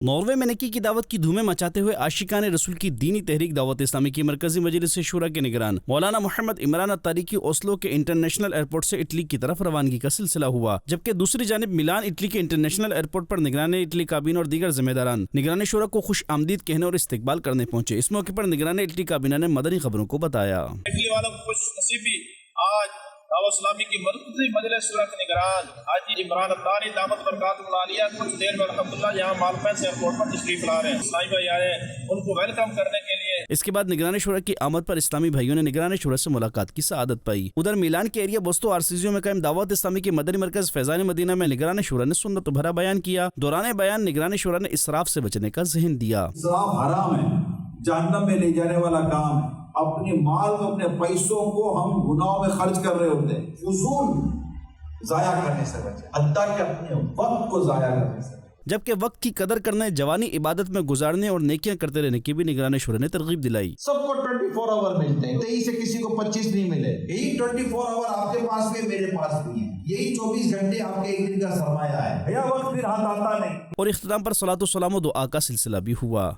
Norway میں نکی کی دعوت کی دھومیں مچاتے ہوئے عاشقان رسول کی دینی تحریک دعوت اسلامی کی مرکزی مجلس شورا کے نگران مولانا محمد عمران الطاری کی اوسلو کے انٹرنیشنل ایئرپورٹ سے اٹلی کی طرف روانگی کا سلسلہ ہوا، جبکہ دوسری جانب ملان اٹلی کے انٹرنیشنل ایئرپورٹ پر نگران اٹلی کابینہ اور دیگر ذمہ داران نگران شورا کو خوش آمدید کہنے اور استقبال کرنے پہنچے۔ اس موقع پر نگران اٹلی کابینہ نے مدنی خبروں کو بتایا۔ اٹلی والوں کو خوش نصیبی آج دعوت اسلامی کی مرکزی مجلس شورا کے نگران حاجی عمران الطاری دامت برکاتہ العالیہ کچھ دیر میں الحمدللہ یہاں مالپین سے ایئرپورٹ پر تشریف لا رہے ہیں۔ اسلامی بھائی آئے ان کو ویلکم کرنے کے لیے۔ اس کے بعد نگران شورا کی آمد پر اسلامی بھائیوں نے نگران شورا سے ملاقات کی سعادت پائی۔ ادھر میلان کے ایریا بوستو آرسیزیو میں قائم دعوت اسلامی کے مدنی مرکز فیضان مدینہ میں نگران شورا نے سنت بھرا بیان کیا۔ دوران بیان نگران شورا نے اسراف سے بچنے کا ذہن دیا۔ اسراف حرام ہے، جہنم میں لے جانے والا کام ہے۔ اپنے مال کو، اپنے پیسوں کو ہم گناہوں میں خرچ کر رہے ہوتے ہیں، فضول ضائع کرنے سے بچیں، حتیٰ کہ اپنے وقت کو ضائع کرنے سے بچیں۔ جبکہ وقت کی قدر کرنے، جوانی عبادت میں گزارنے اور نیکیاں کرتے رہنے کی بھی نگران شورا نے ترغیب دلائی۔ سب کو 24 آور ملتے ہیں، 23 سے کسی کو 25 نہیں ملے۔ یہی 24 آور آپ کے پاس بھی میرے پاس بھی ہے، یہی 24 گھنٹے آپ کے ایک دن کا سرمایہ ہے۔ بھیا وقت پھر ہاتھ آتا نہیں۔ اور اختتام پر صلاۃ و سلام و دعا کا سلسلہ بھی ہوا۔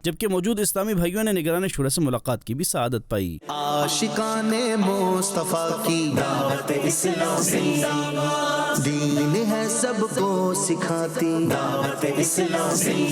جبکہ موجود اسلامی بھائیوں نے نگران شورا سے ملاقات کی بھی سعادت پائی۔ عاشقان مصطفیٰ کی دعوت اسلامی دین ہے سب کو سکھاتی دعوت اسلامی۔